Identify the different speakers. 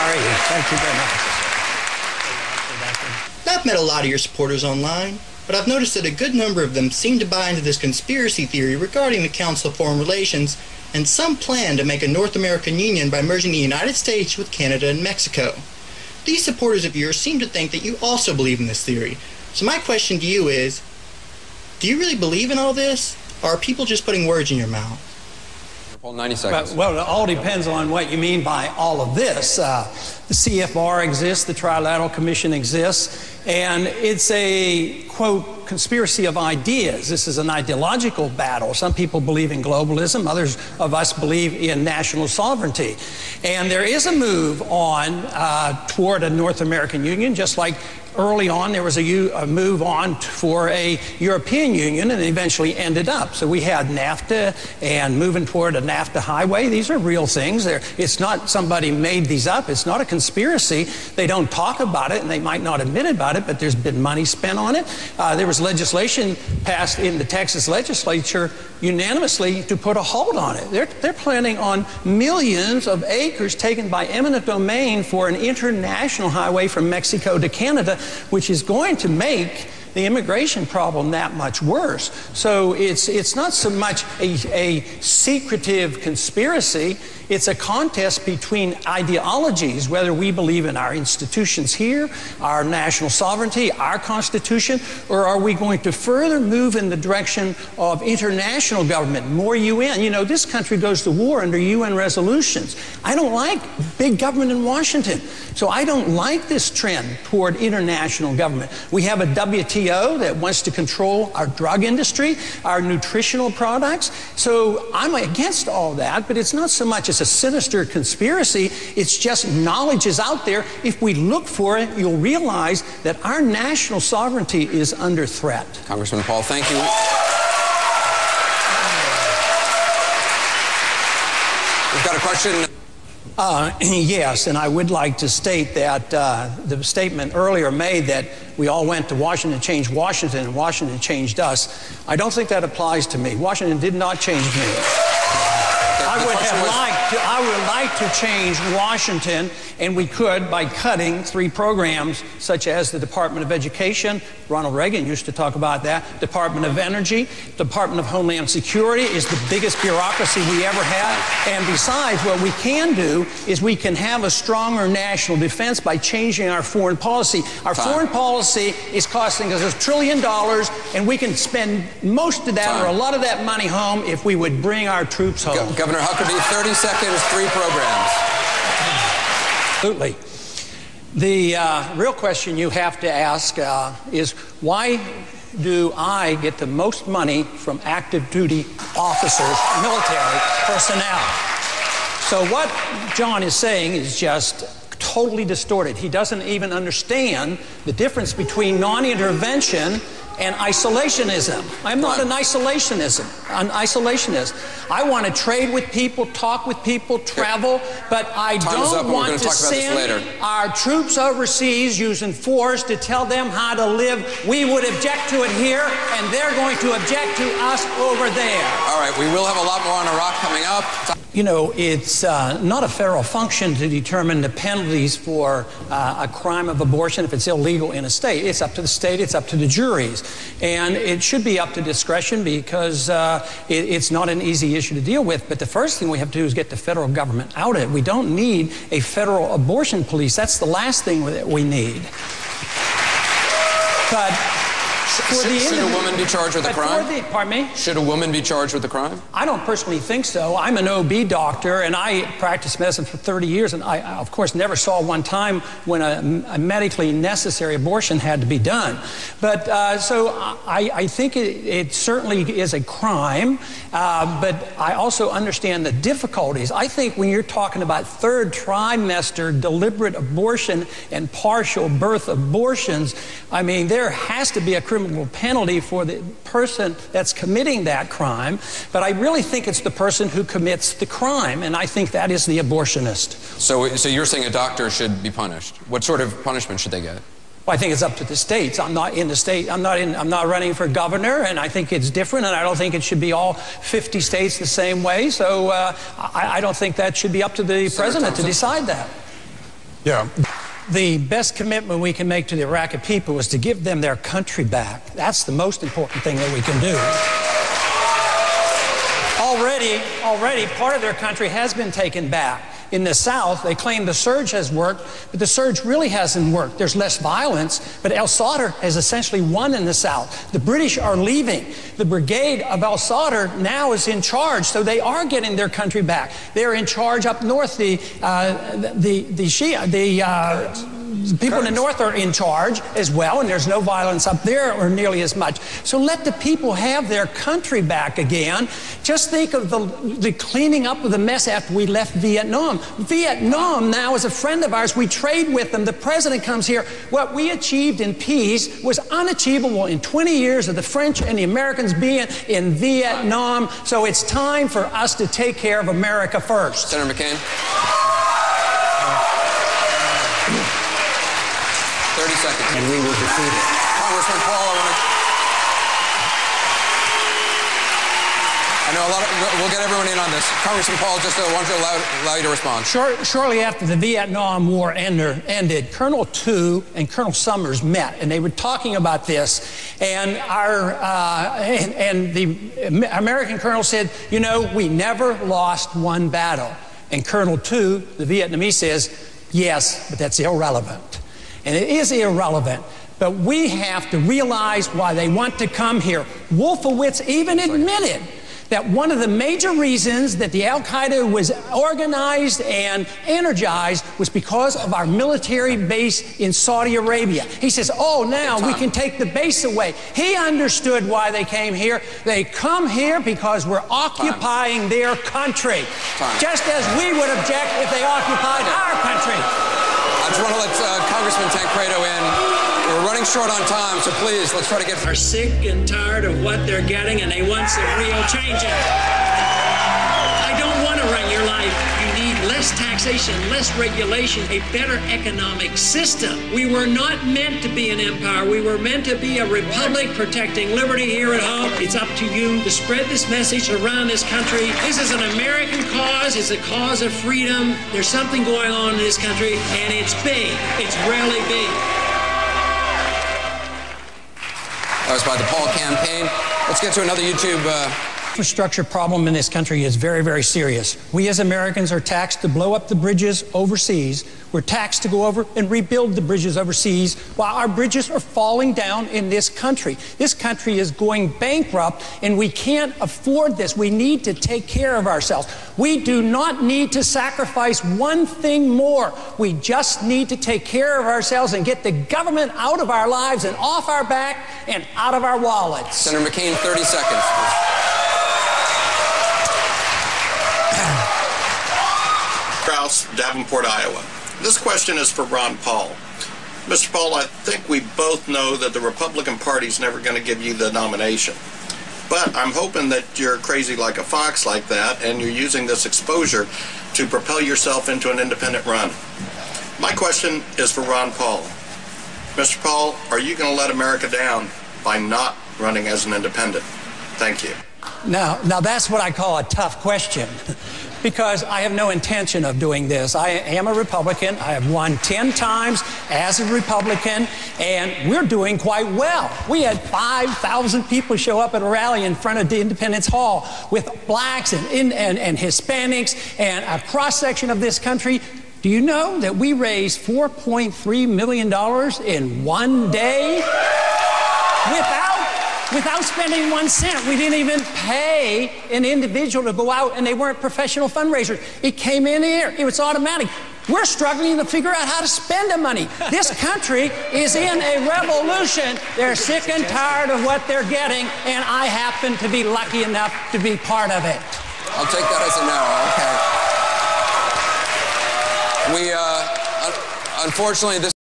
Speaker 1: How are you? Thank you very much.
Speaker 2: I've met a lot of your supporters online, but I've noticed that a good number of them seem to buy into this conspiracy theory regarding the Council of Foreign Relations and some plan to make a North American union by merging the United States with Canada and Mexico. These supporters of yours seem to think that you also believe in this theory. So my question to you is, do you really believe in all this, or are people just putting words in your mouth?
Speaker 3: Well, 90 seconds.
Speaker 1: Well, it all depends on what you mean by all of this. The CFR exists, the Trilateral Commission exists, and it's a, quote, conspiracy of ideas. This is an ideological battle. Some people believe in globalism, others of us believe in national sovereignty. And there is a move on toward a North American Union, just like early on there was a move on for a European Union, and it eventually ended up. So we had NAFTA and moving toward a NAFTA highway. These are real things. It's not somebody made these up. It's not a conspiracy. They don't talk about it, and they might not admit about it, but there's been money spent on it. There was legislation passed in the Texas legislature unanimously to put a hold on it. They're planning on millions of acres taken by eminent domain for an international highway from Mexico to Canada, which is going to make the immigration problem that much worse. So it's not so much a secretive conspiracy. It's a contest between ideologies, whether we believe in our institutions here, our national sovereignty, our Constitution, or are we going to further move in the direction of international government, more UN? You know, this country goes to war under UN resolutions. I don't like big government in Washington. So I don't like this trend toward international government. We have a WTO that wants to control our drug industry, our nutritional products. So I'm against all that, but it's not so much as a sinister conspiracy. It's just knowledge is out there. If we look for it, you'll realize that our national sovereignty is under threat.
Speaker 3: Congressman Paul, thank you. We've got a question.
Speaker 1: Yes, and I would like to state that the statement earlier made that we all went to Washington to change Washington and Washington changed us. I don't think that applies to me. Washington did not change me. I would like to change Washington, and we could by cutting 3 programs such as the Department of Education. Ronald Reagan used to talk about that. Department of Energy, Department of Homeland Security is the biggest bureaucracy we ever had. And besides, what we can do is we can have a stronger national defense by changing our foreign policy. Our foreign policy is costing us $1 trillion, and we can spend most of that or a lot of that money home if we would bring our troops home.
Speaker 3: Governor Huckabee, 30 seconds, 3 programs.
Speaker 1: Absolutely. The real question you have to ask is, why do I get the most money from active duty officers, military personnel? So what John is saying is just totally distorted. He doesn't even understand the difference between non-intervention and isolationism. I'm not an isolationist. I want to trade with people, talk with people, travel, but I don't want to send our troops overseas using force to tell them how to live. We would object to it here, and they're going to object to us over there.
Speaker 3: All right, we will have a lot more on Iraq coming up.
Speaker 1: You know, it's not a federal function to determine the penalties for a crime of abortion if it's illegal in a state. It's up to the state, it's up to the juries. And it should be up to discretion because it's not an easy issue to deal with. But the first thing we have to do is get the federal government out of it. We don't need a federal abortion police. That's the last thing that we need. But
Speaker 3: should a woman be charged with a crime?
Speaker 1: Pardon me?
Speaker 3: Should a woman be charged with a crime?
Speaker 1: I don't personally think so. I'm an OB doctor, and I practiced medicine for 30 years, and I, of course, never saw one time when a medically necessary abortion had to be done. But so I think it certainly is a crime, but I also understand the difficulties. I think when you're talking about 3rd trimester deliberate abortion and partial birth abortions, I mean, there has to be a criminal penalty for the person that's committing that crime, but I really think it's the person who commits the crime, and I think that is the abortionist.
Speaker 3: So you're saying a doctor should be punished. What sort of punishment should they get?
Speaker 1: Well, I think it's up to the states. I'm not in the state. I'm not running for governor, and I think it's different, and I don't think it should be all 50 states the same way. So I don't think that should be up to the president to decide that. Yeah. The best commitment we can make to the Iraqi people is to give them their country back. That's the most important thing that we can do. Already, part of their country has been taken back. In the South, they claim the surge has worked, but the surge really hasn't worked. There's less violence, but al-Sadr has essentially won in the South. The British are leaving. The brigade of al-Sadr now is in charge, so they are getting their country back. They're in charge up north. The people in the north are in charge as well, and there's no violence up there or nearly as much. So let the people have their country back again. Just think of the cleaning up of the mess after we left Vietnam. Vietnam now is a friend of ours. We trade with them. The president comes here. What we achieved in peace was unachievable in 20 years of the French and the Americans being in Vietnam. So it's time for us to take care of America first.
Speaker 3: Senator McCain. 30 seconds.
Speaker 4: And we will defeat it.
Speaker 3: Congressman Paul, I know we'll get everyone in on this. Congressman Paul, just want to allow you to respond.
Speaker 1: Shortly after the Vietnam War ended, Colonel Tu and Colonel Summers met, and they were talking about this. And the American colonel said, you know, we never lost one battle. And Colonel Tu, the Vietnamese, says, yes, but that's irrelevant. And it is irrelevant, but we have to realize why they want to come here. Wolfowitz even admitted that one of the major reasons that the Al-Qaeda was organized and energized was because of our military base in Saudi Arabia. He says, oh, now we can take the base away. He understood why they came here. They come here because we're occupying their country, just as we would object if they occupied our country.
Speaker 3: I just want to let Congressman Tancredo in. We're running short on time, so please, let's try to get...
Speaker 5: Are sick and tired of what they're getting, and they want some real changes. I don't want to run your life. You need less taxation, less regulation, a better economic system. We were not meant to be an empire. We were meant to be a republic protecting liberty here at home. It's up to you to spread this message around this country. This is an American cause. It's a cause of freedom. There's something going on in this country, and it's big. It's really big.
Speaker 3: That was by the Paul campaign. Let's get to another YouTube...
Speaker 1: Infrastructure problem in this country is very, very serious. We as Americans are taxed to blow up the bridges overseas. We're taxed to go over and rebuild the bridges overseas while our bridges are falling down in this country. This country is going bankrupt, and we can't afford this. We need to take care of ourselves. We do not need to sacrifice one thing more. We just need to take care of ourselves and get the government out of our lives and off our back and out of our wallets.
Speaker 3: Senator McCain, 30 seconds.
Speaker 6: Krause, Davenport, Iowa. This question is for Ron Paul. Mr. Paul, I think we both know that the Republican Party is never going to give you the nomination. But I'm hoping that you're crazy like a fox like that, and you're using this exposure to propel yourself into an independent run. My question is for Ron Paul. Mr. Paul, are you going to let America down by not running as an independent? Thank you.
Speaker 1: Now that's what I call a tough question, because I have no intention of doing this. I am a Republican. I have won 10 times as a Republican, and we're doing quite well. We had 5,000 people show up at a rally in front of the Independence Hall with blacks and Hispanics and a cross-section of this country. Do you know that we raised $4.3 million in one day without spending 1 cent? We didn't even pay an individual to go out, and they weren't professional fundraisers. It came in here. It was automatic. We're struggling to figure out how to spend the money. This country is in a revolution. They're sick and tired of what they're getting, and I happen to be lucky enough to be part of it.
Speaker 3: I'll take that as a no. Okay. Unfortunately, this